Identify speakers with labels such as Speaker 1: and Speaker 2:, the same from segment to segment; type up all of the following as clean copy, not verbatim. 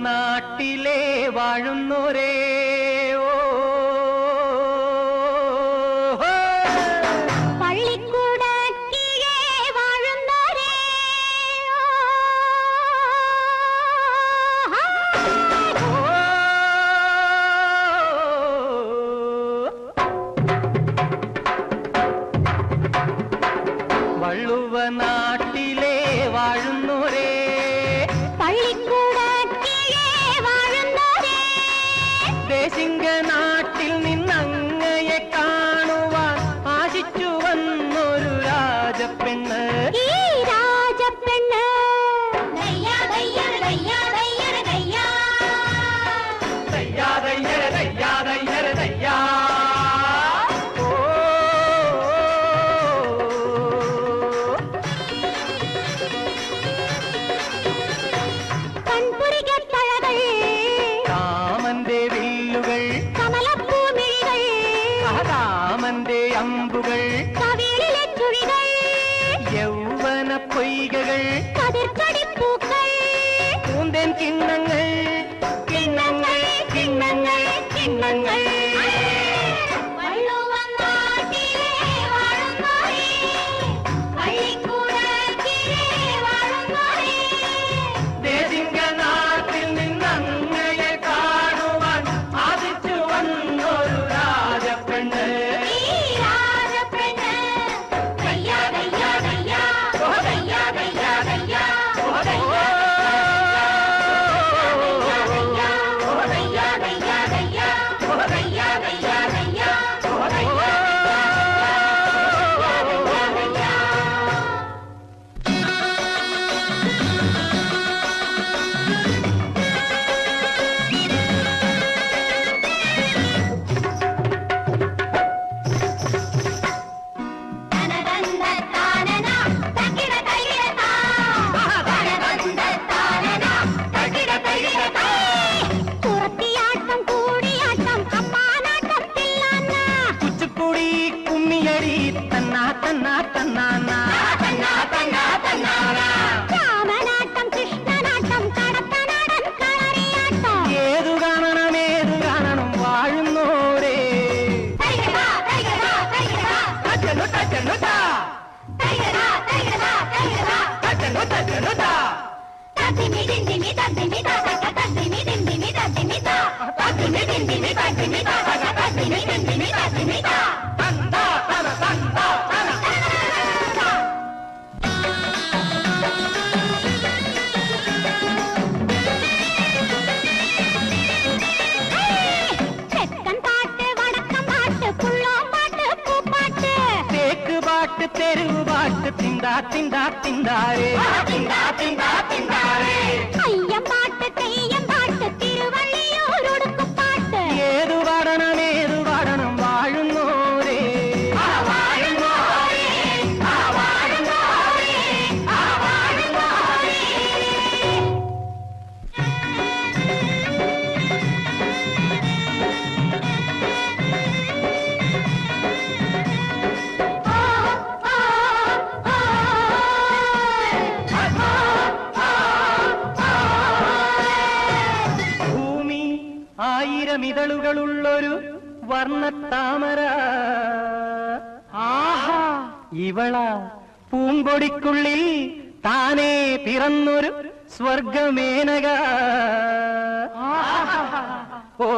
Speaker 1: നാട്ടിലെ വാഴുന്നോരേ നാട്ടിലെ വാഴുന്നോരേ ദേശിംഗ നാട്ടിൽ നിന്നങ്ങയെ കാണുവാൻ ആശിച്ചു വന്നൊരു രാജപ്പെണ്ണ് രാമന്റെ അമ്പുകൾ യൗവന പൊയ്കകൾ പൂന്തേൻ കിണ്ണങ്ങൾ കിണ്ണങ്ങൾ കിണ്ണങ്ങൾ കിണ്ണങ്ങൾ
Speaker 2: രാമനാട്ടം കൃഷ്ണനാട്ടം കടത്തനാടൻ കളറിയാട്ടം
Speaker 1: ഏതു കാണണം വാഴുന്നോരേ തെരുവാട്ട് തിണ്ടാ തിണ്ടാ തിണ്ടാരേ
Speaker 2: അയ്യമ്പാട്ട് തെയ്യമ്പാട്ട് തിരുവള്ളിയൂരൊടുക്കുപാട്ട്
Speaker 1: ഏതു പാടണം വാഴുന്നോരേ ഇതളുകളുള്ളൊരു വർണ്ണത്താമര ആഹാ ഇവള പൂങ്കൊടിക്കുള്ളിൽ താനേ പിറന്നൊരു സ്വർഗമേനക ഓ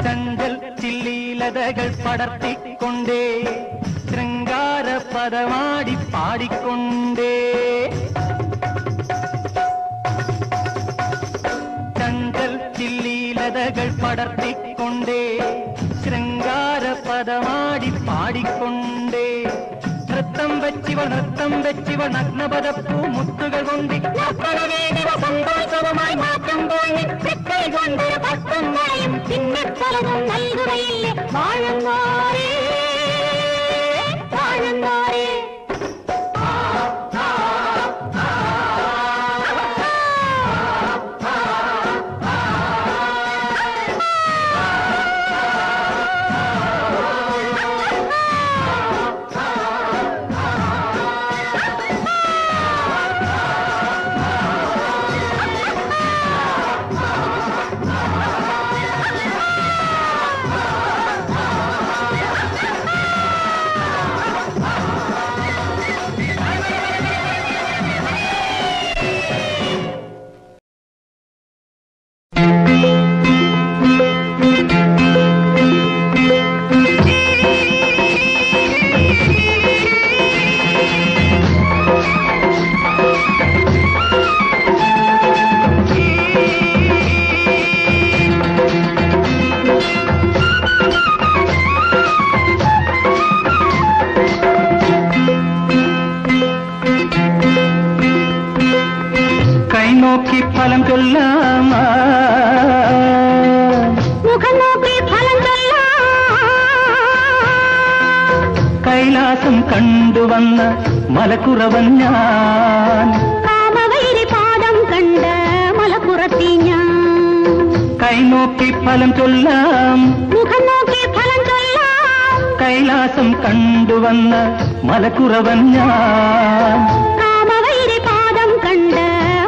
Speaker 1: ചഞ്ചൽ ചില്ലീലതകൾ പടർത്തിക്കൊണ്ടേ ശൃംഗാര പദമാടി പാടിക്കൊണ്ടേ ചഞ്ചൽ ചില്ലീലതകൾ പടർത്തിക്കൊണ്ടേ ശൃംഗാര പദമാടി പാടിക്കൊണ്ടേ നൃത്തം വെച്ചിവ നഗ്നപദപ്പൂ മുത്തുകൾ കൊണ്ടി
Speaker 2: സന്തോഷവുമായി മാറ്റം തോന്നി കൊണ്ട് പത്തും പിന്നെ പലതും നൽകുകയില്ലേ വാഴുന്നോരേ വാഴുന്നോരേ
Speaker 1: കൈലാസം കണ്ടുവന്ന മലക്കുറവൻ ഞാൻ.
Speaker 2: കാമവൈരി പാദം കണ്ട് മലപ്പുറത്തി ഞാൻ.
Speaker 1: കൈനോക്കി ഫലം ചൊല്ലാം,
Speaker 2: മുഖം നോക്കി ഫലം ചൊല്ലാം.
Speaker 1: കൈലാസം കണ്ടുവന്ന മലക്കുറവൻ ഞാൻ.
Speaker 2: കാമവൈരി പാദം കണ്ട്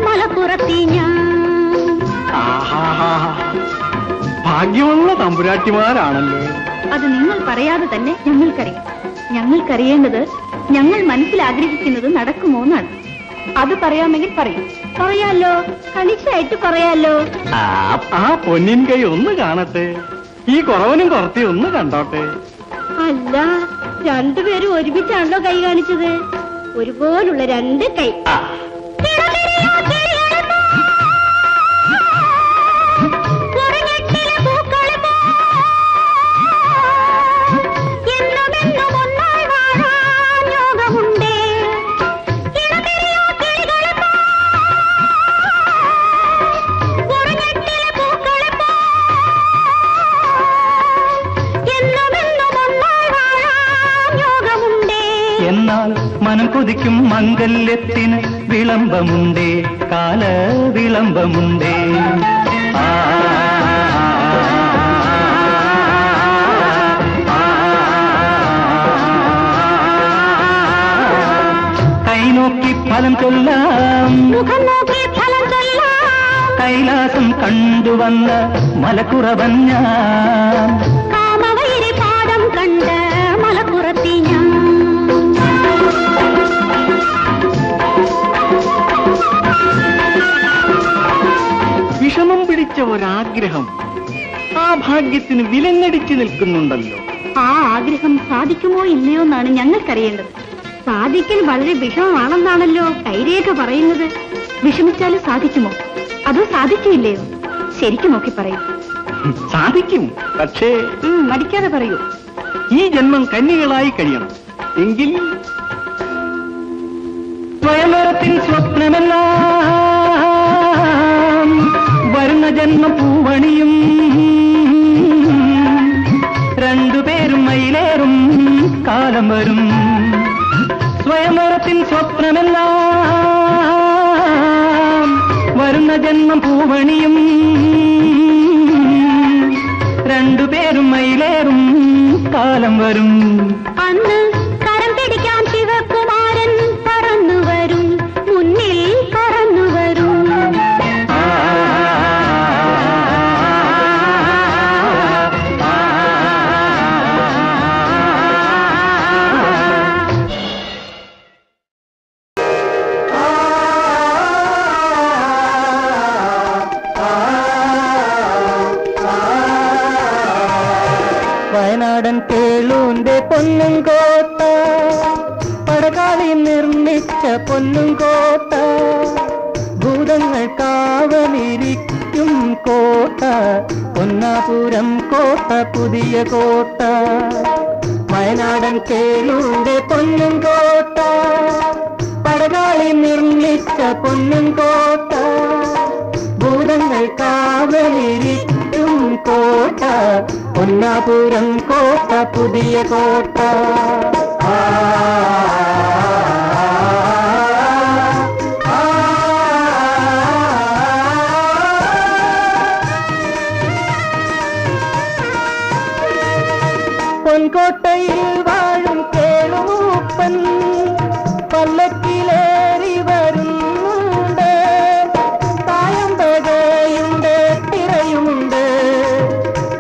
Speaker 2: മലപ്പുറത്തി ഞാൻ.
Speaker 1: ഭാഗ്യമുള്ള തമ്പുരാട്ടിമാരാണല്ലോ.
Speaker 2: അത് നിങ്ങൾ പറയാതെ തന്നെ ഞങ്ങൾക്കറിയാം. ഞങ്ങൾക്കറിയേണ്ടത് ഞങ്ങൾ മനസ്സിൽ ആഗ്രഹിക്കുന്നത് നടക്കുമോ എന്നാണ്. അത് പറയാമെങ്കിൽ പറയും. പറയാലോ, കണിച്ചായിട്ട് പറയാലോ.
Speaker 1: ആ പൊന്നിൻ കൈ ഒന്ന് കാണട്ടെ, ഈ കുറവനും കുറത്തി ഒന്ന് കണ്ടോട്ടെ.
Speaker 2: അല്ല, രണ്ടുപേരും ഒരുമിച്ചാണല്ലോ കൈ കാണിച്ചത്. ഒരുപോലുള്ള രണ്ട് കൈ.
Speaker 1: എന്നാൽ മനം കൊതിക്കും മംഗല്യത്തിന് വിളംബമുണ്ടേ, കാല വിളംബമുണ്ടേ. കൈനോക്കി ഫലം ചൊല്ലാം,
Speaker 2: മുഖം നോക്കി ഫലം ചൊല്ലാം.
Speaker 1: കൈലാസം കണ്ടുവന്ന മലക്കുറവൻ ഞാൻ.
Speaker 2: കാമവൈരി പാദം കണ്ട് മലപ്പുറത്തി ഞാൻ.
Speaker 1: വിഷമം പിടിച്ച ഒരാഗ്രഹം ആ ഭാഗ്യത്തിന് വിലങ്ങടിച്ചു നിൽക്കുന്നുണ്ടല്ലോ.
Speaker 2: ആ ആഗ്രഹം സാധിക്കുമോ ഇല്ലയോ എന്നാണ് ഞങ്ങൾക്കറിയേണ്ടത്. സാധിക്കൽ വളരെ വിഷമമാണെന്നാണല്ലോ കൈരേഖ പറയുന്നത്. വിഷമിച്ചാലും സാധിക്കുമോ, അതോ സാധിക്കില്ലയോ? ശരിക്കും നോക്കി പറയൂ.
Speaker 1: സാധിക്കും, പക്ഷേ
Speaker 2: മടിക്കാതെ പറയൂ.
Speaker 1: ഈ ജന്മം കന്യകളായി കഴിയണം. എങ്കിൽ സ്വയംവരത്തിൻ സ്വപ്നമെല്ലാം വരുന്ന ജന്മം പൂവണിയും. രണ്ടുപേരും മയിലേറും കാലം വരും. സ്വയംവരത്തിൻ സ്വപ്നമെല്ലാം വരുന്ന ജന്മം പൂവണിയും. രണ്ടുപേരും മയിലേറും കാലം വരും.
Speaker 2: അന്ന് കരം പിടിക്കാൻ ശിവകുമാരൻ പറന്നു വരും, മുന്നിൽ പറന്നു വരും.
Speaker 1: വയനാടൻ കേളൂന്റെ പൊന്നും കോട്ട, പടകാളി നിർമ്മിച്ച പൊന്നും കോട്ട, ഭൂതങ്ങൾ കാവലിരിക്കും കോട്ട, പൊന്നാപുരം കോട്ട പുതിയ കോട്ട. വയനാടൻ കേളൂന്റെ പൊന്നും കോട്ട, പടകാളി നിർമ്മിച്ച പൊന്നും കോട്ട, ഭൂതങ്ങൾ കാവലിരിക്കും കോട്ട, പൊന്നാപുരം കോട്ട പുതിയ കോട്ട. പൊൻകോട്ടയിൽ വാഴും കേളൂപ്പൻ പല്ലക്കിലേറി വരുന്നുണ്ട്. തായമ്പകയുണ്ട്, തിറയുമുണ്ട്,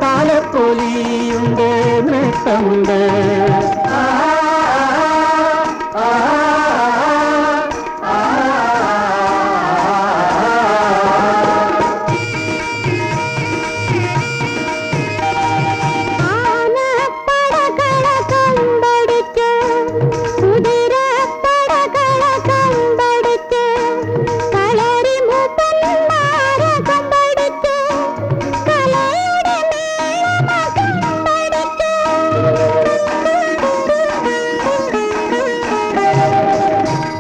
Speaker 1: താലപ്പൊലിയുണ്ട്, നൃത്തമുണ്ട്.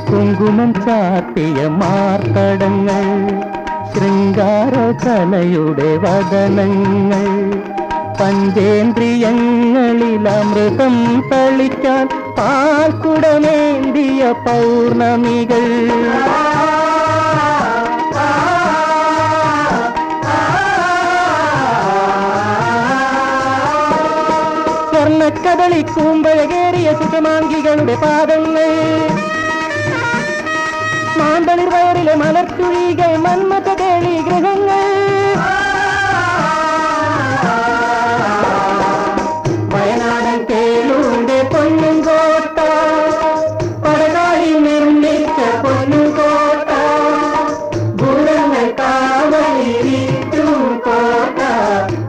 Speaker 1: കുങ്കുമം ചാർത്തിയ മാർത്തടങ്ങൾ, ശൃംഗാരകലയുടെ വദനങ്ങൾ, പഞ്ചേന്ദ്രിയങ്ങളിൽ അമൃതം തളിക്കാൻ പാൽക്കുടമേന്തിയ പൗർണമികൾ സ്വർണ്ണക്കദളി കൂമ്പഴകേറിയ സുഷമാംഗികളുടെ പാദങ്ങൾ മാന്തളിർ വയറിലെ മലർത്തുഴികൾ മന്മഥകേളി ഗൃഹങ്ങൾ വയനാടൻ കേളൂന്റെ പൊന്നുംകോട്ട പടകാളി നിർമ്മിച്ച പൊന്നുകോട്ട ഭൂരങ്ങൾ കാവലിരിക്കും കോട്ട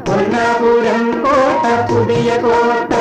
Speaker 1: പൊന്നാപുരം കോട്ട പുതിയ കോട്ട